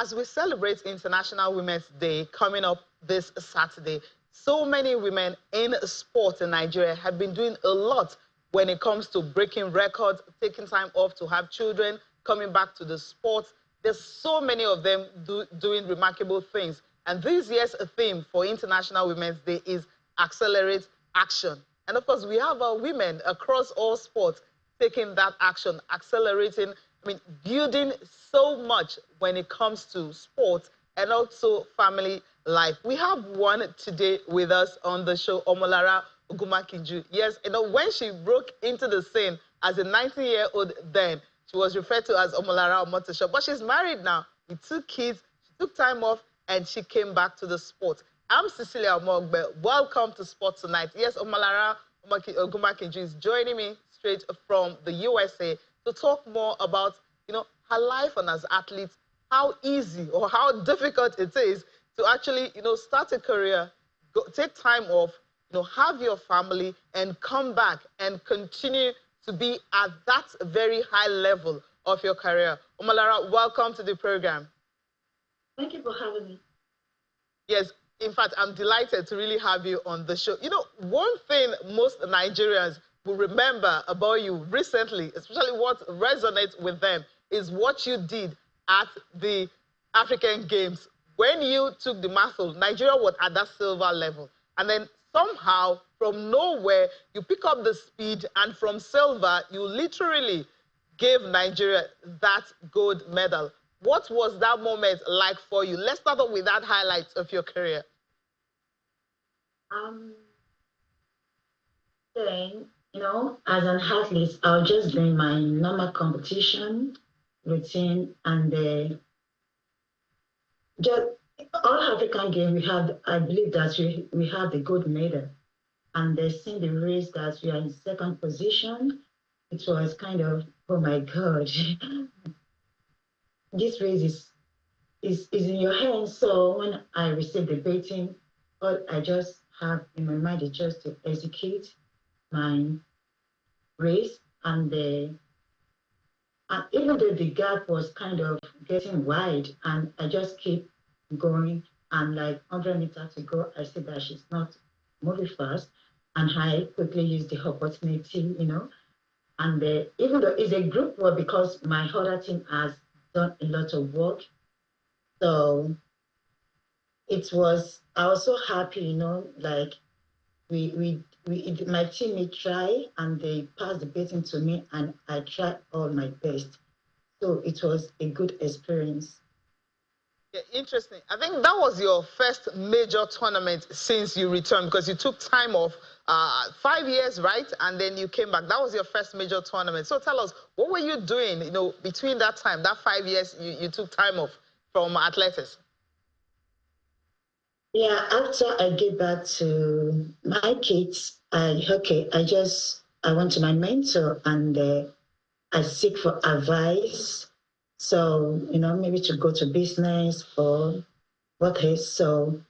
as we celebrate International Women's Day coming up this Saturday, so many women in sport in Nigeria have been doing a lot when it comes to breaking records, taking time off to have children, coming back to the sport. There's so many of them doing remarkable things. And this year's theme for International Women's Day is Accelerate Action. And of course, we have our women across all sports taking that action, accelerating, building so much when it comes to sports and also family life. We have one today with us on the show, Omolara Ogunmakinju. Yes, when she broke into the scene as a 19-year-old then, she was referred to as Omolara Omotosho, but she's married now with 2 kids. She took time off and she came back to the sport. I'm Cecilia Omogbe. Welcome to Sport Tonight. Yes, Omolara Ogunmakinju is joining me straight from the USA to talk more about, her life and as athletes, how easy or how difficult it is to actually, start a career, take time off, have your family and come back and continue to be at that very high level of your career. Omolara, welcome to the program. Thank you for having me. Yes, in fact, I'm delighted to really have you on the show. One thing most Nigerians will remember about you recently, especially what resonates with them, is what you did at the African Games. When you took the mantle, Nigeria was at that silver level. And then somehow, from nowhere, you pick up the speed, and from silver, you literally gave Nigeria that gold medal. What was that moment like for you? Let's start off with that highlight of your career. Then, as an athlete, I was just doing my normal competition routine, and just all African Games, we had, I believe that we had the gold medal. And seeing the race that we are in second position, it was kind of, oh my God, this race is in your hands. So when I received the betting, all I just have in my mind is just to execute my race. And even though the gap was kind of getting wide, and I just keep going, and like 100 meters to go, I said that she's not moving fast, and I quickly used the opportunity, and even though it's a group work, because my other team has done a lot of work, so it was, I was so happy, like my teammate tried and they passed the betting to me, and I tried all my best. So it was a good experience. Yeah, interesting. I think that was your first major tournament since you returned, because you took time off 5 years, right? And then you came back. That was your first major tournament. So tell us, what were you doing, between that time, that 5 years you took time off from athletics? Yeah, after I get back to my kids, I went to my mentor and I seek for advice. So, maybe to go to business or what else. So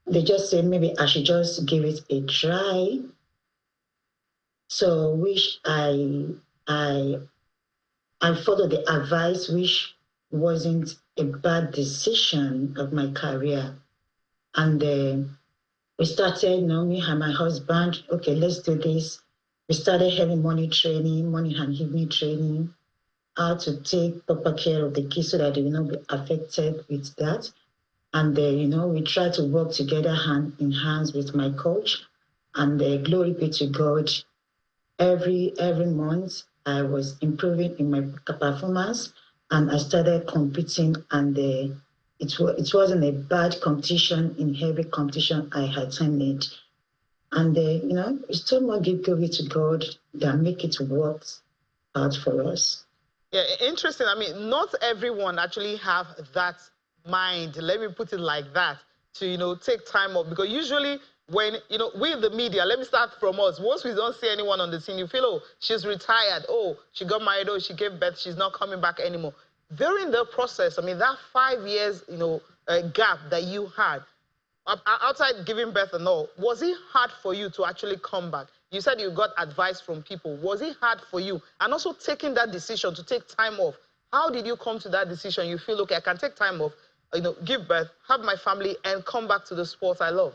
they just said maybe I should just give it a try. So which I followed the advice, which wasn't a bad decision of my career. And we started, me and my husband, okay, let's do this. We started having morning and evening training, how to take proper care of the kids so that they will not be affected with that. And we try to work together hand in hand with my coach. And glory be to God, every month I was improving in my performance, and I started competing, and it wasn't a bad competition in every competition I attended. And it's still more give glory to God that make it work out for us. Yeah, interesting. Not everyone actually have that mind, let me put it like that, to, take time off. Because usually when, we the media, let me start from us. Once we don't see anyone on the scene, you feel, oh, she's retired. Oh, she got married. Oh, she gave birth. She's not coming back anymore. During the process, that 5 years, gap that you had, outside giving birth and all, was it hard for you to actually come back? You said you got advice from people. Was it hard for you? And also taking that decision to take time off How did you come to that decision? You feel, okay, I can take time off, give birth, have my family, and come back to the sport I love?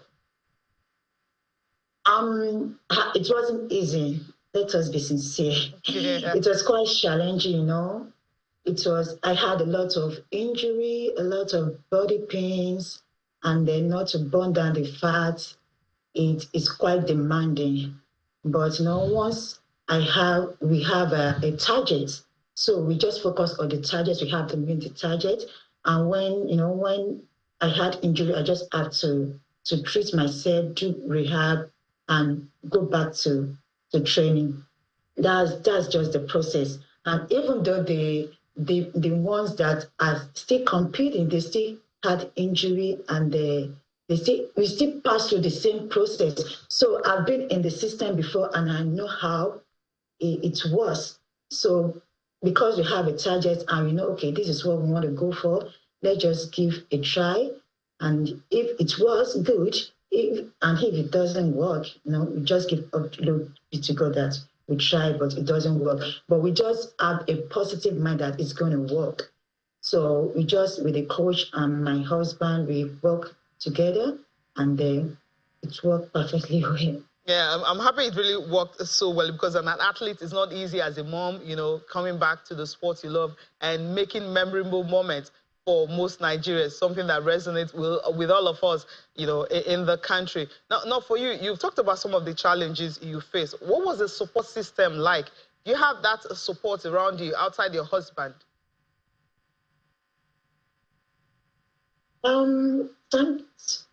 It wasn't easy. Let us be sincere. Yeah. It was quite challenging, I had a lot of injury, a lot of body pains, and then not to burn down the fat, it is quite demanding. But once we have a target, so we just focus on the target. We have to meet the target, and when I had injury, I just had to treat myself, do rehab, and go back to training. That's just the process. And even though the ones that are still competing, they still had injury, and we still pass through the same process. So I've been in the system before, and I know how it was. So because we have a target and we know, okay, this is what we want to go for, let's just give a try. And if it was good, if it doesn't work, we just give up to God that we try, but it doesn't work. But we just have a positive mind that it's going to work. So we just, with the coach and my husband, we work together, and then it worked perfectly well. Yeah, I'm happy it really worked so well, because an athlete is not easy as a mom, coming back to the sport you love and making memorable moments for most Nigerians, something that resonates with all of us, in the country. Now, for you, you've talked about some of the challenges you face. What was the support system like? Do you have that support around you outside your husband? Thanks.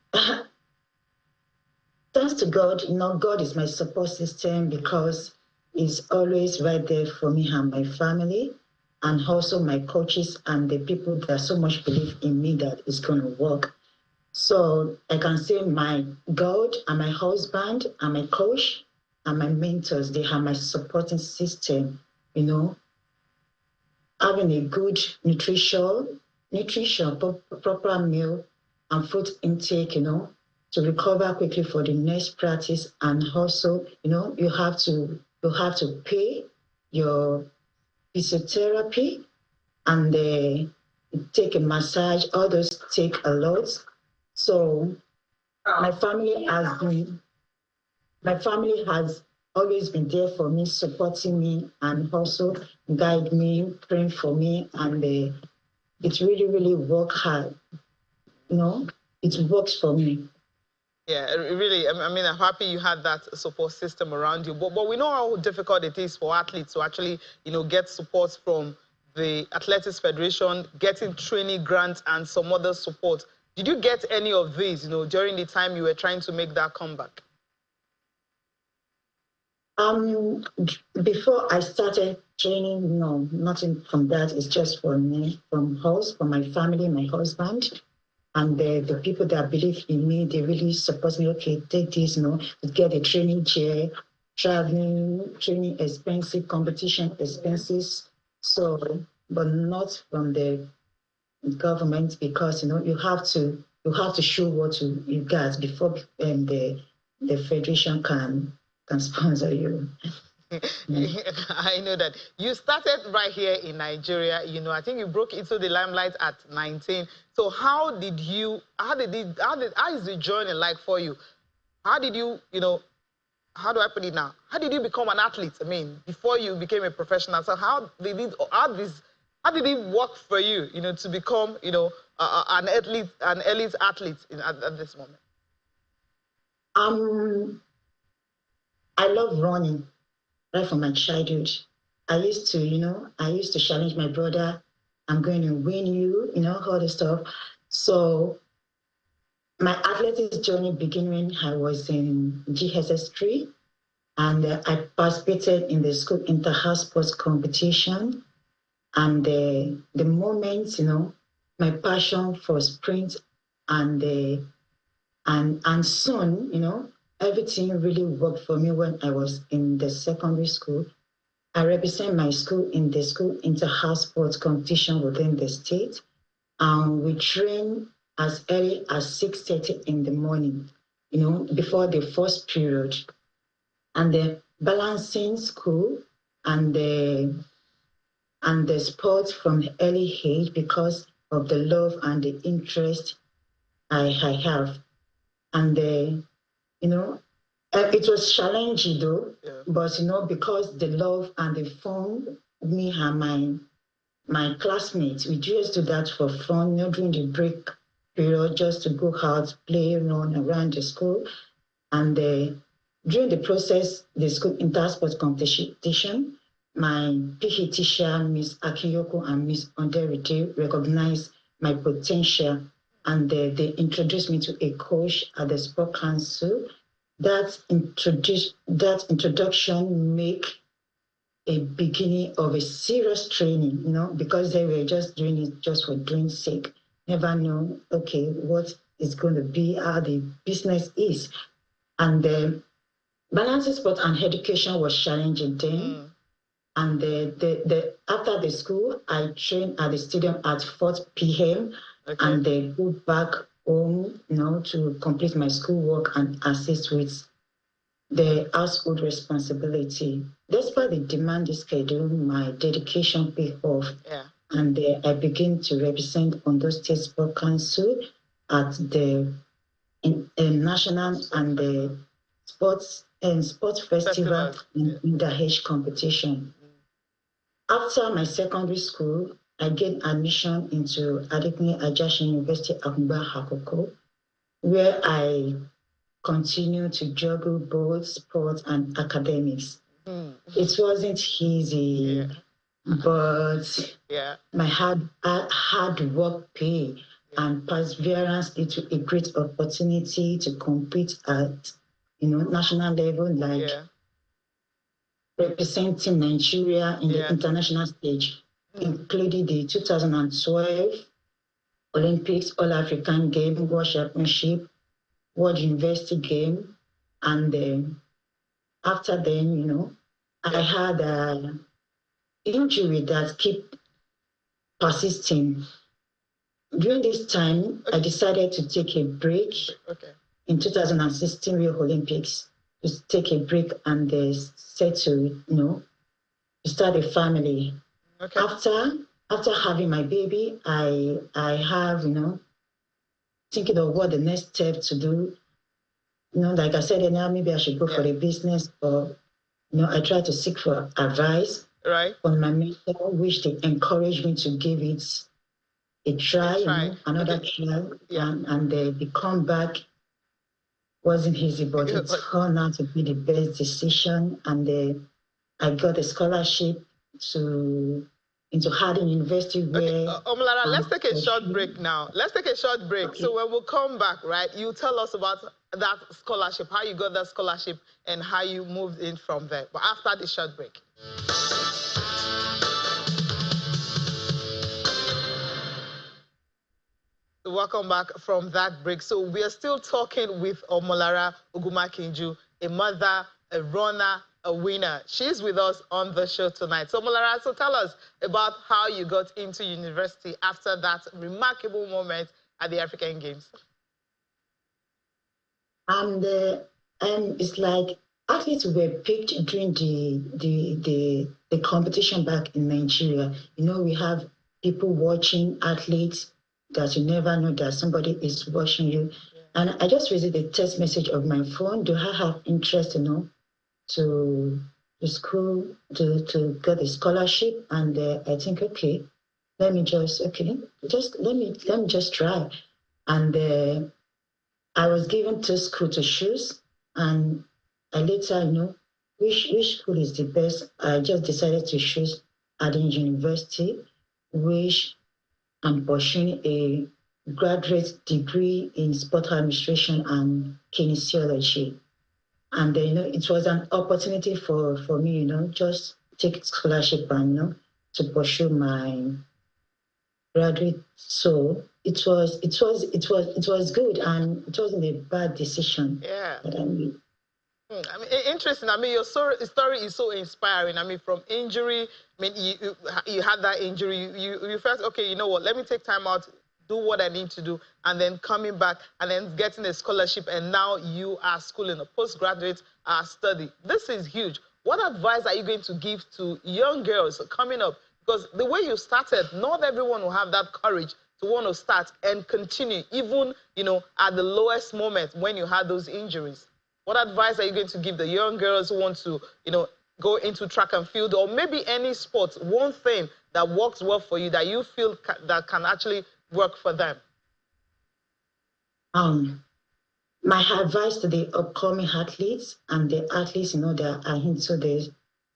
Thanks to God, God is my support system, because He's always right there for me and my family, and also my coaches and the people that so much believe in me that it's going to work. So I can say my God and my husband and my coach and my mentors, they have my supporting system, having a good nutrition, proper meal and food intake, to recover quickly for the next practice. And also, you have to pay your physiotherapy, and take a massage. All those take a lot. So my family has always been there for me, supporting me, and also guide me, praying for me, and it really, really work hard. It works for me. Yeah, really. I'm happy you had that support system around you. But we know how difficult it is for athletes to actually, get support from the Athletics Federation, getting training grants and some other support. Did you get any of these, during the time you were trying to make that comeback? Before I started training, no, nothing from that. It's just for me, from my family, my husband. And the people that believe in me, they really support me. Okay, take this, get a training chair, traveling, training expensive, competition expenses. So, but not from the government, because you have to show what you got before the federation can sponsor you. I know that. You started right here in Nigeria. I think you broke into the limelight at 19. So how is the journey like for you? How did you, how do I put it now? How did you become an athlete? Before you became a professional. So how did it work for you, to become, an elite athlete at this moment? I love running. Right from my childhood, I used to challenge my brother. I'm going to win you, all the stuff. So my athletics journey began when I was in GSS3, and I participated in the school inter-house sports competition. And the moment, my passion for sprint and soon, everything really worked for me when I was in the secondary school. I represent my school in the school inter-house sports competition within the state. We train as early as 6:30 in the morning, before the first period. And the balancing school and the and the sport from early age because of the love and the interest I have. And, it was challenging though, but, because the love and the fun, me and my classmates, we just do that for fun, during the break period, just to go out, play, run around the school. And during the process, the school inter-sport competition, my PE teacher, Miss Akiyoko and Miss Onderite, recognized my potential, and they introduced me to a coach at the sport council. That introduction make a beginning of a serious training, because they were just doing it just for doing sake. Never know, okay, what is going to be, how the business is. And balancing sport and education was challenging then. And after the school, I trained at the stadium at 4 p.m. and then go back home, to complete my schoolwork and assist with the household responsibility. Despite the demanding schedule, my dedication paid off. Yeah. And I began to represent Ondo State Sport Council at the national and the sports festival in the age competition. After my secondary school, I gained admission into Adekunle Ajasin University Akungba Akoko, where I continue to juggle both sports and academics. It wasn't easy, but my hard work pay and perseverance led to a great opportunity to compete at national level, like representing Nigeria in the international stage, including the 2012 Olympics, All-African Game, World Championship, World University Game, and after then, I had an injury that kept persisting. During this time, I decided to take a break in 2016 Rio Olympics, to take a break and settle, to start a family. After having my baby, I have, thinking of what the next step to do. Like I said, now maybe I should go for a business, or, I try to seek for advice from my mentor, which they encouraged me to give it a try, another try, and the comeback wasn't easy, but it turned out to be the best decision. And I got a scholarship into Harding University. Omolara, let's take a short break now. So when we come back, you tell us about that scholarship, how you got that scholarship, and how you moved in from there. But after the short break. Welcome back from that break. So we are still talking with Omolara Ogunmakinju, a mother, a runner, a winner. She's with us on the show tonight. So Omolara, so tell us about how you got into university after that remarkable moment at the African Games. And it's like athletes were picked during the competition back in Nigeria. We have people watching athletes that you never know that somebody is watching you. And I just received a text message of my phone. Do I have interest, to school to get a scholarship? And I think, let me just try. And I was given 2 schools to choose, and I later, which school is the best. I just decided to choose Harding University, which I'm pursuing a graduate degree in sport administration and kinesiology. And it was an opportunity for me, just take scholarship and to pursue my graduate. So it was good, and it wasn't a bad decision that I made. Interesting. Your story is so inspiring. From injury, you had that injury. You felt, okay, you know what? Let me take time out, do what I need to do, and then coming back and then getting a scholarship, and now you are schooling a postgraduate study. This is huge. What advice are you going to give to young girls coming up Because the way you started, not everyone will have that courage to want to start and continue, even, at the lowest moment when you had those injuries. What advice are you going to give the young girls who want to, go into track and field, or maybe any sport, one thing that works well for you that you feel that can actually work for them? My advice to the upcoming athletes and the athletes, that are into the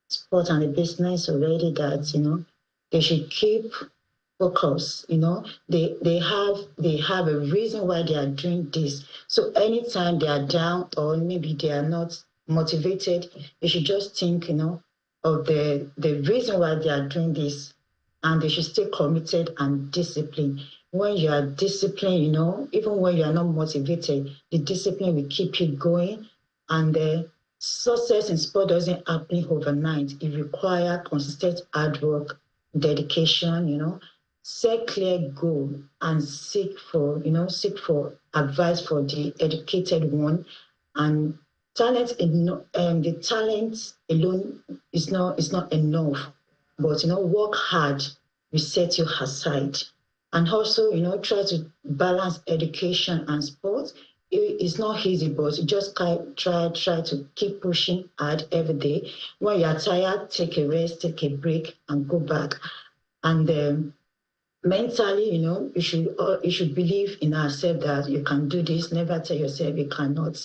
sport and the business already, that, they should keep focus. They have a reason why they are doing this. So anytime they are down or maybe they are not motivated, they should just think, of the reason why they are doing this, and they should stay committed and disciplined. When you are disciplined, even when you are not motivated, the discipline will keep you going. And the success in sport doesn't happen overnight. It requires consistent hard work, dedication, set clear goal and seek for advice for the educated one. And the talent alone is not enough. But work hard, we set you aside. And also, try to balance education and sports. It's not easy, but you just try to keep pushing hard every day. When you are tired, take a rest, take a break, and go back. And mentally, you should believe in ourselves that you can do this. Never tell yourself you cannot.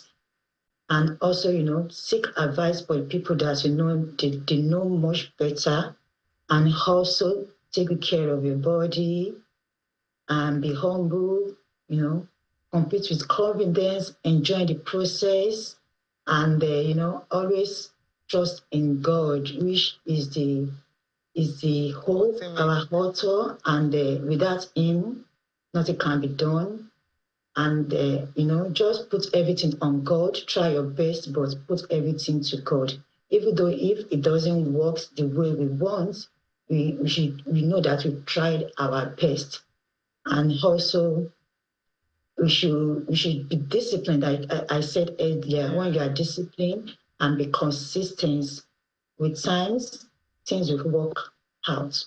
And also, seek advice for people that they know much better, and also take care of your body and be humble, compete with confidence, enjoy the process, and always trust in God, which is the hope, our author, and without Him, nothing can be done. And just put everything on God. Try your best, but put everything to God. Even though if it doesn't work the way we want, we know that we've tried our best. And also, we should be disciplined. I said earlier, when you are disciplined and be consistent with times, things will work out.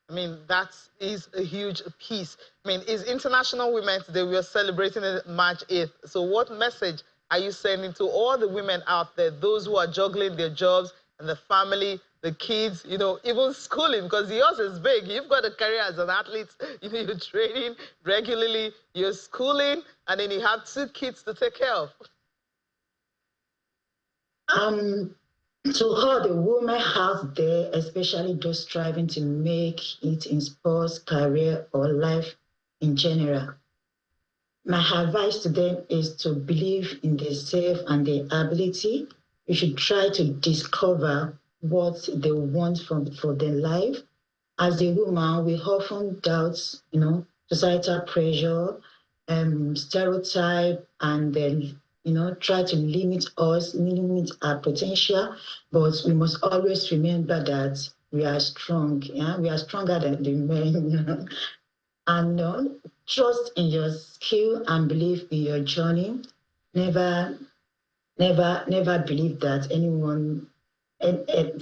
I mean, that is a huge piece. I mean, it's International Women's Day. We are celebrating it March 8th. So what message are you sending to all the women out there, those who are juggling their jobs and the family, the kids, even schooling, because yours is big. You've got a career as an athlete, you're training regularly, you're schooling, and then you have 2 kids to take care of. To all the women out there, especially those striving to make it in sports, career, or life in general, my advice to them is to believe in themselves and their ability. You should try to discover what they want for their life. As a woman, we often doubt, societal pressure, stereotype, and then try to limit our potential. But we must always remember that we are strong. Yeah, we are stronger than the men. And trust in your skill and believe in your journey. Never believe that anyone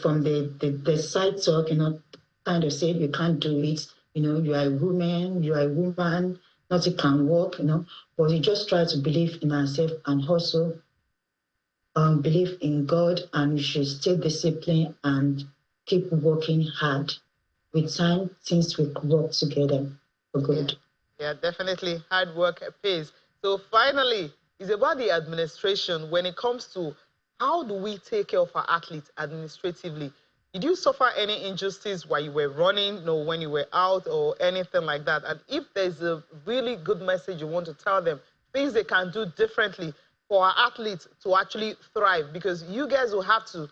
from the side talk, kind of say you can't do it. You are a woman, nothing can work, but you just try to believe in ourselves and also believe in God, and you should stay disciplined and keep working hard. With time, things will work together for good. Yeah, definitely. Hard work pays. So finally, it's about the administration when it comes to how do we take care of our athletes administratively. Did you suffer any injustice while you were running, when you were out or anything like that? And if there's a really good message you want to tell them, things they can do differently for our athletes to actually thrive, because you guys will have to,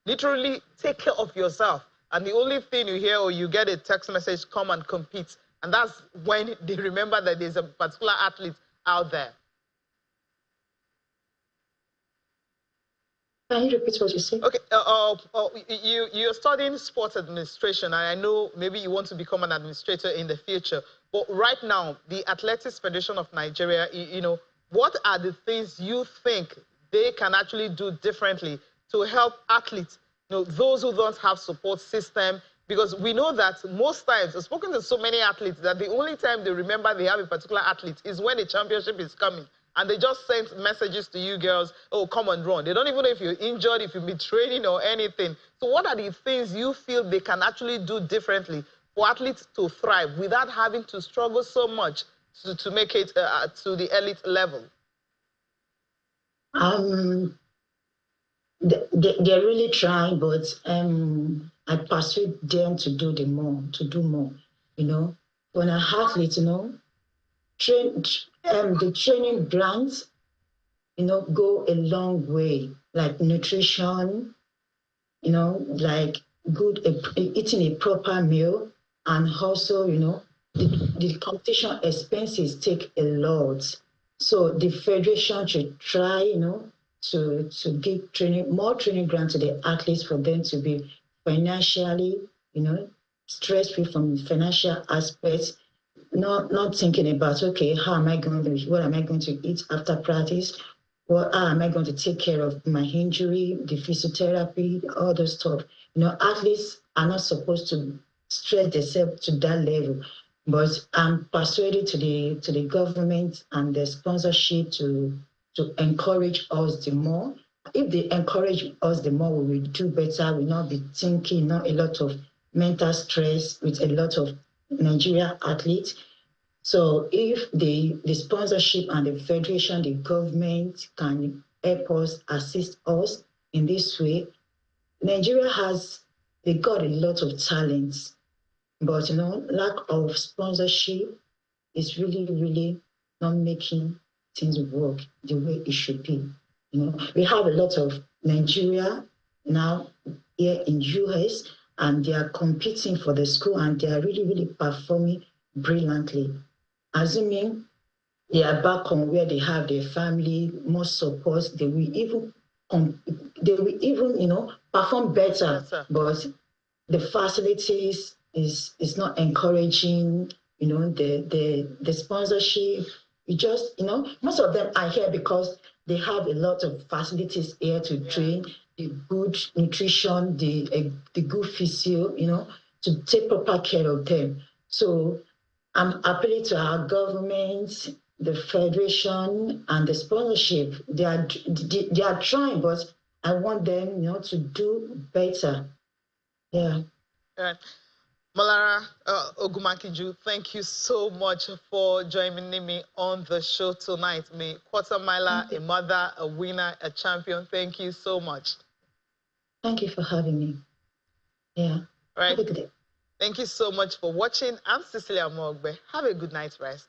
literally take care of yourself. And the only thing you hear or you get a text message, come and compete. And that's when they remember that there's a particular athlete out there. Can you repeat what you said? Okay, you're studying sports administration, and I know maybe you want to become an administrator in the future. But right now, the Athletics Federation of Nigeria, what are the things you think they can actually do differently to help athletes, those who don't have support system, Because we know that most times, I've spoken to so many athletes that the only time they remember they have a particular athlete is when a championship is coming. And they just send messages to you girls, oh, come and run. They don't even know if you're injured, if you've been training or anything. So what are the things you feel they can actually do differently for athletes to thrive without having to struggle so much to make it to the elite level? They're really trying, but I persuade them to do do more. You know, when an athlete, the training brands, go a long way, like nutrition, like eating a proper meal, and also, the competition expenses take a lot. So the federation should try, to give more training grants to the athletes for them to be financially, stress-free from financial aspects, not thinking about, okay, what am I going to eat after practice? How am I going to take care of my injury, the physiotherapy, all those stuff? Athletes are not supposed to stress themselves to that level. But I'm persuaded to the government and the sponsorship to encourage us the more. If they encourage us the more, we will do better. We will not be thinking, not a lot of mental stress with a lot of Nigeria athletes. So if the sponsorship and the federation, the government can help us, assist us in this way, Nigeria they got a lot of talents, but lack of sponsorship is really, really not making things work the way it should be. We have a lot of Nigeria now here in US, and they are competing for the school, and they are really, really performing brilliantly. Assuming they are back on where they have their family, more support, they will even perform better. But the facilities is not encouraging. The sponsorship. You just most of them are here because they have a lot of facilities here to train, the good nutrition, the good physio, to take proper care of them. So I'm appealing to our government, the federation, and the sponsorship. They are trying, but I want them, to do better. Yeah. All right. Omolara Ogunmakinju, thank you so much for joining me on the show tonight. Me, quarter miler, a mother, a winner, a champion. Thank you so much. Thank you for having me. Yeah. All right. Thank you so much for watching. I'm Cecilia Mogbe. Have a good night's rest.